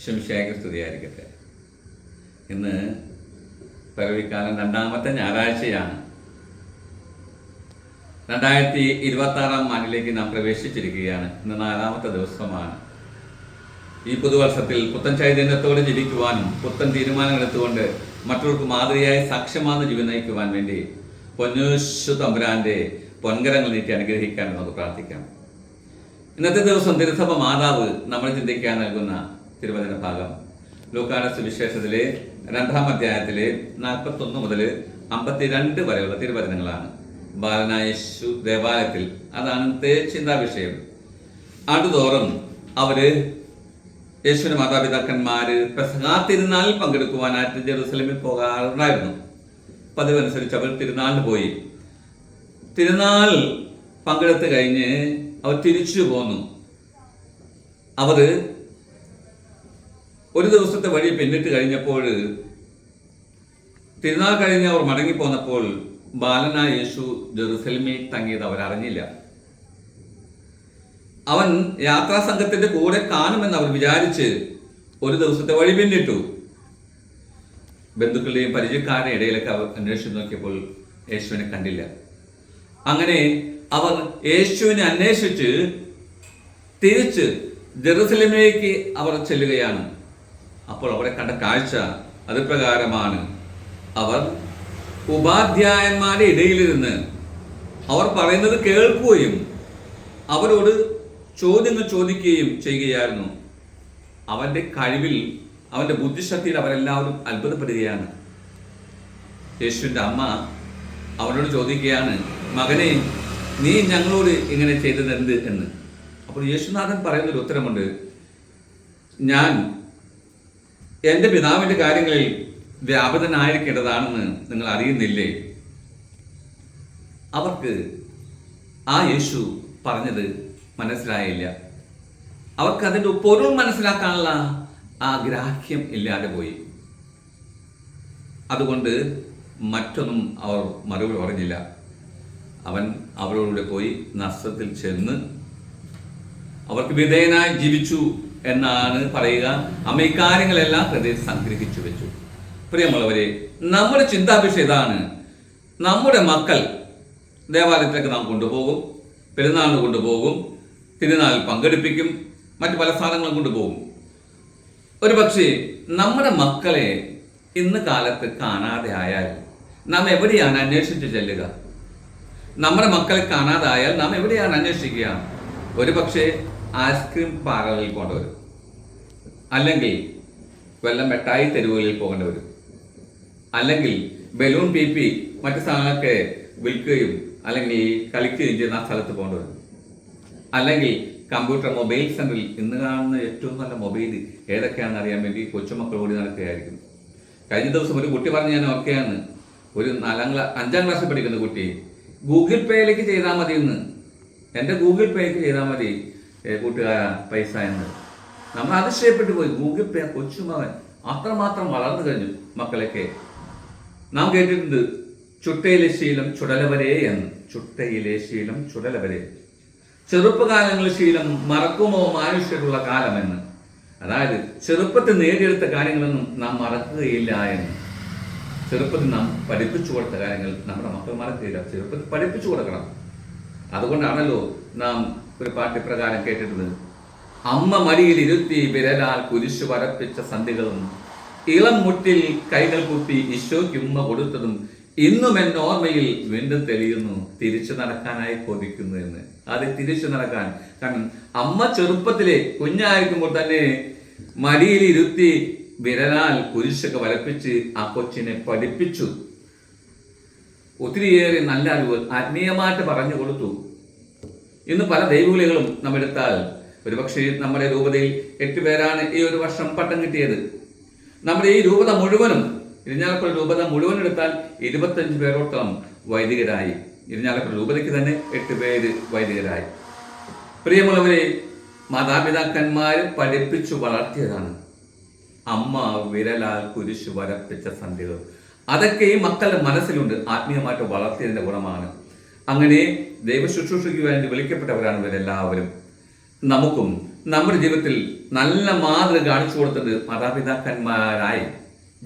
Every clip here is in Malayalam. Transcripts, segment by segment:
ശംശായ്ക്ക് സ്തുതിയായിരിക്കട്ടെ. ഇന്ന് പിറവിക്കാലം രണ്ടാമത്തെ ഞായറാഴ്ചയാണ്. 2026 ആണ്ടിലേക്ക് നാം പ്രവേശിച്ചിരിക്കുകയാണ്. ഇന്ന് 4ാമത്തെ ദിവസമാണ്. ഈ പുതുവർഷത്തിൽ പുത്തൻ ചൈതന്യത്തോടെ ജീവിക്കുവാനും പുത്തൻ തീരുമാനങ്ങൾ എടുത്തുകൊണ്ട് മറ്റവർക്ക് മാതൃകയായി സാക്ഷ്യമാർന്ന ജീവിതം നയിക്കുവാൻ വേണ്ടി പൊന്നൂശു തമ്പുരാന്റെ പൊൻകരങ്ങൾ നീട്ടി അനുഗ്രഹിക്കാൻ നമുക്ക് പ്രാർത്ഥിക്കാം. ഇന്നത്തെ ദിവസം തിരുസഭ മാതാവ് നമ്മൾ ചിന്തിക്കാൻ നൽകുന്ന തിരുവചന ഭാഗം ലൂക്കായുടെ സുവിശേഷത്തിലെ 2-ാം അധ്യായത്തിലെ 41 മുതൽ 52 വരെയുള്ള തിരുവചനങ്ങളാണ്. ബാലനായ യേശു ദേവാലയത്തിൽ, അതാണ് ചിന്താവിഷയം. ആണ്ടുതോറും അവര് യേശുവിന്റെ മാതാപിതാക്കന്മാര് പെസഹാ തിരുനാൾ പങ്കെടുക്കുവാനായിട്ട് ജെറുസലേമിൽ പോകാറുണ്ടായിരുന്നു. പതിവനുസരിച്ച് അവർ തിരുനാളിന് പോയി. തിരുനാൾ പങ്കെടുത്ത് കഴിഞ്ഞ് അവർ തിരിച്ചു പോന്നു. അവർ ഒരു ദിവസത്തെ വഴി പിന്നിട്ട് കഴിഞ്ഞപ്പോൾ, തിരുനാൾ കഴിഞ്ഞ് അവർ മടങ്ങിപ്പോന്നപ്പോൾ ബാലനായ യേശു ജെറുസലേമിൽ തങ്ങിയത് അവരറിഞ്ഞില്ല. അവൻ യാത്രാ സംഘത്തിന്റെ കൂടെ കാണുമെന്ന് അവർ വിചാരിച്ച് ഒരു ദിവസത്തെ വഴി പിന്നിട്ടു. ബന്ധുക്കളുടെയും പരിചയക്കാരുടെയും ഇടയിലൊക്കെ അവർ അന്വേഷിച്ചു നോക്കിയപ്പോൾ യേശുവിനെ കണ്ടില്ല. അങ്ങനെ അവർ യേശുവിനെ അന്വേഷിച്ച് തിരിച്ച് ജെറുസലേമിലേക്ക് അവർ ചെല്ലുകയാണ്. അപ്പോൾ അവരെ കണ്ട കാഴ്ച അത് പ്രകാരമാണ്. അവർ ഉപാധ്യായന്മാരുടെ ഇടയിലിരുന്ന് അവർ പറയുന്നത് കേൾക്കുകയും അവരോട് ചോദ്യങ്ങൾ ചോദിക്കുകയും ചെയ്യുകയായിരുന്നു. അവന്റെ കഴിവിൽ, അവന്റെ ബുദ്ധിശക്തിയിൽ അവരെല്ലാവരും അത്ഭുതപ്പെടുകയാണ്. യേശുവിൻ്റെ അമ്മ അവനോട് ചോദിക്കുകയാണ്, മകനെ, നീ ഞങ്ങളോട് ഇങ്ങനെ ചെയ്തത് എന്ത് എന്ന്. അപ്പോൾ യേശുനാഥൻ പറയുന്നൊരു ഉത്തരമുണ്ട്, ഞാൻ എൻ്റെ പിതാവിൻ്റെ കാര്യങ്ങളിൽ വ്യാപൃതനായിരിക്കേണ്ടതാണെന്ന് നിങ്ങൾ അറിയുന്നില്ലേ? അവർക്ക് ആ യേശു പറഞ്ഞത് മനസ്സിലായില്ല. അവർക്ക് അതിൻ്റെ പൊരുൾ മനസ്സിലാക്കാനുള്ള ആ ഗ്രാഹ്യം ഇല്ലാതെ പോയി. അതുകൊണ്ട് മറ്റൊന്നും അവർ മറുപടി പറഞ്ഞില്ല. അവൻ അവരോടുകൂടെ പോയി നസ്രത്തിൽ ചെന്ന് അവർക്ക് വിധേയനായി ജീവിച്ചു എന്നാണ് പറയുക. അമ്മ ഇക്കാര്യങ്ങളെല്ലാം ഹൃദയം സംഗ്രഹിച്ചു വെച്ചു. പ്രിയമുള്ളവരെ, നമ്മുടെ ചിന്താവിഷയം ഇതാണ്. നമ്മുടെ മക്കൾ ദേവാലയത്തിലേക്ക് നാം കൊണ്ടുപോകും, പെരുന്നാളിന് കൊണ്ടുപോകും, തിരുനാളിൽ പങ്കെടുപ്പിക്കും, മറ്റു പല സ്ഥലങ്ങളും കൊണ്ടുപോകും. ഒരു പക്ഷേ നമ്മുടെ മക്കളെ ഇന്ന് കാലത്ത് കാണാതെ ആയാൽ നാം എവിടെയാണ് അന്വേഷിച്ച് ചെല്ലുക? നമ്മുടെ മക്കളെ കാണാതായാൽ നാം എവിടെയാണ് അന്വേഷിക്കുക? ഒരു പക്ഷേ ഐസ്ക്രീം പാർലറിൽ കൊണ്ടുവരും, അല്ലെങ്കിൽ വല്ല മിഠായി തെരുവുകളിൽ പോകേണ്ടി വരും, അല്ലെങ്കിൽ ബലൂൺ പീപ്പി മറ്റു സാധനങ്ങളൊക്കെ വിൽക്കുകയും അല്ലെങ്കിൽ കളിക്കുകയും ചെയ്യുന്ന ആ സ്ഥലത്ത് പോകേണ്ടി വരും, അല്ലെങ്കിൽ കമ്പ്യൂട്ടർ മൊബൈൽ സെന്ററിൽ ഇന്ന് കാണുന്ന ഏറ്റവും നല്ല മൊബൈൽ ഏതൊക്കെയാണെന്ന് അറിയാൻ വേണ്ടി കൊച്ചുമക്കൾ ഓടി നടക്കുകയായിരിക്കും. കഴിഞ്ഞ ദിവസം ഒരു കുട്ടി പറഞ്ഞ് ഞാൻ ഓർക്കുകയാണ്, ഒരു 5ാം ക്ലാസ്സിൽ പഠിക്കുന്ന കുട്ടി ഗൂഗിൾ പേയിലേക്ക് ചെയ്താൽ മതി എന്ന്, എൻ്റെ ഗൂഗിൾ പേയിലേക്ക് ചെയ്താൽ മതി കൂട്ടുകാരാ പൈസ എന്ന്. നമ്മൾ അതിശയപ്പെട്ടു പോയി. ഗൂഗിൾ പേ, കൊച്ചുമകൻ അത്രമാത്രം വളർന്നു കഴിഞ്ഞു. മക്കളൊക്കെ നാം കേട്ടിട്ടുണ്ട്, ചുട്ടയിലെ ശീലം ചുടലവരെ എന്ന്. ചുട്ടയിലെ ശീലം ചുടലവരെ, ചെറുപ്പകാലങ്ങളിൽ ശീലം മറക്കുമോ മനുഷ്യരുള്ള കാലമെന്ന്. അതായത് ചെറുപ്പത്തിൽ നേടിയെടുത്ത കാര്യങ്ങളൊന്നും നാം മറക്കുകയില്ല എന്ന്. ചെറുപ്പത്തിൽ നാം പഠിപ്പിച്ചു കൊടുത്ത കാര്യങ്ങൾ നമ്മുടെ മക്കൾ മറക്കുകയില്ല. ചെറുപ്പത്തിൽ പഠിപ്പിച്ചു കൊടുക്കണം. അതുകൊണ്ടാണല്ലോ നാം ഒരു പാഠ്യപ്രകാരം കേട്ടിട്ടുണ്ട്, അമ്മ മടിയിൽ ഇരുത്തി വിരലാൽ കുരിശു വരപ്പിച്ച സന്ധികളും ഇളം മുട്ടിൽ കൈകൾ കുത്തി ഈശോയ്ക്ക് ഉമ്മ കൊടുത്തതും ഇന്നും എന്റെ ഓർമ്മയിൽ വീണ്ടും തെളിയുന്നു. തിരിച്ചു നടക്കാനായി കൊതിക്കുന്നു എന്ന്. അത് തിരിച്ചു നടക്കാൻ. കാരണം അമ്മ ചെറുപ്പത്തിലെ കുഞ്ഞായിരിക്കുമ്പോൾ തന്നെ മടിയിൽ ഇരുത്തി വിരലാൽ കുരിശൊക്കെ വരപ്പിച്ച് ആ കൊച്ചിനെ പഠിപ്പിച്ചു. ഒത്തിരിയേറെ നല്ല അറിവ് ആത്മീയമായിട്ട് പറഞ്ഞു കൊടുത്തു. ഇന്ന് പല ദൈവവിളികളും നാം എടുത്താൽ, ഒരുപക്ഷെ നമ്മുടെ രൂപതയിൽ 8 പേരാണ് ഈ ഒരു വർഷം പട്ടം കിട്ടിയത്. നമ്മുടെ ഈ രൂപത മുഴുവനും, ഇരിഞ്ഞാലക്കുട രൂപത മുഴുവൻ എടുത്താൽ 25 പേരോളം വൈദികരായി. ഇരിഞ്ഞാലക്കുട രൂപതയ്ക്ക് തന്നെ 8 പേര് വൈദികരായി. പ്രിയമുള്ളവരെ, മാതാപിതാക്കന്മാർ പഠിപ്പിച്ചു വളർത്തിയതാണ്. അമ്മ വിരലാൽ കുരിശു വരപ്പിച്ച സന്ധികൾ, അതൊക്കെ ഈ മക്കളുടെ മനസ്സിലുണ്ട്. ആത്മീയമായിട്ട് വളർത്തിയതിന്റെ ഗുണമാണ്. അങ്ങനെ ദൈവ ശുശ്രൂഷയ്ക്ക് വേണ്ടി വിളിക്കപ്പെട്ടവരാണ് ഇവരെല്ലാവരും. നമുക്കും നമ്മുടെ ജീവിതത്തിൽ നല്ല മാതൃക കാണിച്ചു കൊടുത്തിട്ട് മാതാപിതാക്കന്മാരായി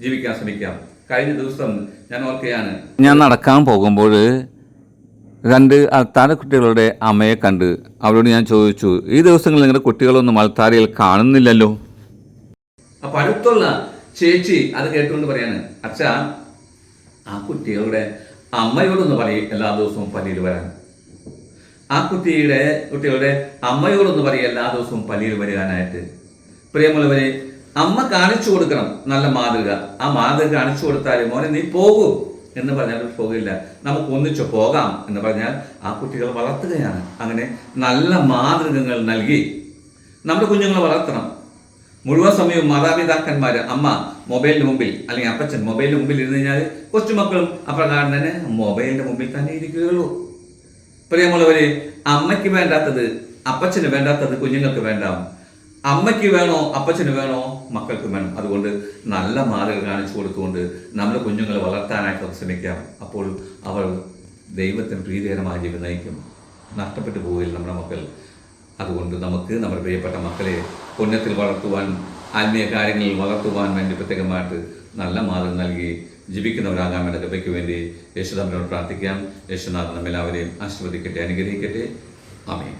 ജീവിക്കാൻ ശ്രമിക്കാം. കഴിഞ്ഞ ദിവസം ഞാൻ ഓർക്കുകയാണ്, ഞാൻ നടക്കാൻ പോകുമ്പോൾ 2 അൾത്താര കുട്ടികളുടെ അമ്മയെ കണ്ട് അവരോട് ഞാൻ ചോദിച്ചു, ഈ ദിവസങ്ങളിൽ നിങ്ങളുടെ കുട്ടികളൊന്നും അൾത്താരയിൽ കാണുന്നില്ലല്ലോ. അപ്പൊ അടുത്തുള്ള ചേച്ചി അത് കേട്ടുകൊണ്ട് പറയാണ്, അച്ഛാ, ആ കുട്ടികളുടെ അമ്മയോടൊന്ന് പറയും എല്ലാ ദിവസവും പള്ളിയിൽ വരാൻ. ആ കുട്ടികളുടെ അമ്മയോടൊന്ന് പറയും എല്ലാ ദിവസവും പള്ളിയിൽ വരാനായിട്ട്. പ്രിയമുള്ളവരെ, അമ്മ കാണിച്ചു കൊടുക്കണം നല്ല മാതൃക. ആ മാതൃക കാണിച്ചു കൊടുത്താൽ മോനെ നീ പോകൂ എന്ന് പറഞ്ഞാൽ പോകില്ല. നമുക്ക് ഒന്നിച്ചു പോകാം എന്ന് പറഞ്ഞാൽ ആ കുട്ടികൾ വളർത്തുകയാണ്. അങ്ങനെ നല്ല മാതൃകകൾ നൽകി നമ്മുടെ കുഞ്ഞുങ്ങളെ വളർത്തണം. മുഴുവൻ സമയവും മാതാപിതാക്കന്മാർ, അമ്മ മൊബൈലിന്റെ മുമ്പിൽ അല്ലെങ്കിൽ അപ്പച്ചൻ മൊബൈലിന്റെ മുമ്പിൽ ഇരുന്ന് കഴിഞ്ഞാൽ കൊച്ചുമക്കളും അപ്രകാരം തന്നെ മൊബൈലിന്റെ മുമ്പിൽ തന്നെ ഇരിക്കുകയുള്ളൂ. പ്രിയമുള്ളവരെ, അമ്മയ്ക്ക് വേണ്ടാത്തത് അപ്പച്ചന് വേണ്ടാത്തത് കുഞ്ഞുങ്ങൾക്ക് വേണ്ടാവും. അമ്മയ്ക്ക് വേണോ അപ്പച്ചന് വേണോ മക്കൾക്ക് വേണം. അതുകൊണ്ട് നല്ല മാതൃക കാണിച്ചു കൊടുത്തുകൊണ്ട് നമ്മുടെ കുഞ്ഞുങ്ങളെ വളർത്താനായിട്ട് ശ്രമിക്കാം. അപ്പോൾ അവർ ദൈവത്തിന് പ്രീതികരമായ ജീവിതം നയിക്കും. നഷ്ടപ്പെട്ടു പോവുകയില്ല നമ്മുടെ മക്കൾ. അതുകൊണ്ട് നമുക്ക് നമ്മുടെ പ്രിയപ്പെട്ട മക്കളെ പുണ്യത്തിൽ വളർത്തുവാൻ, ആത്മീയ കാര്യങ്ങളിൽ വളർത്തുവാൻ വേണ്ടി പ്രത്യേകമായിട്ട് നല്ല മാതൃക നൽകി ജീവിക്കുന്നവരാകാൻ വേണ്ട കൃപയ്ക്ക് വേണ്ടി യേശുദാസനോട് പ്രാർത്ഥിക്കാം. യേശുനാഥൻ നമ്മെല്ലാവരെയും ആശീർവദിക്കട്ടെ, അനുഗ്രഹിക്കട്ടെ. ആമേൻ.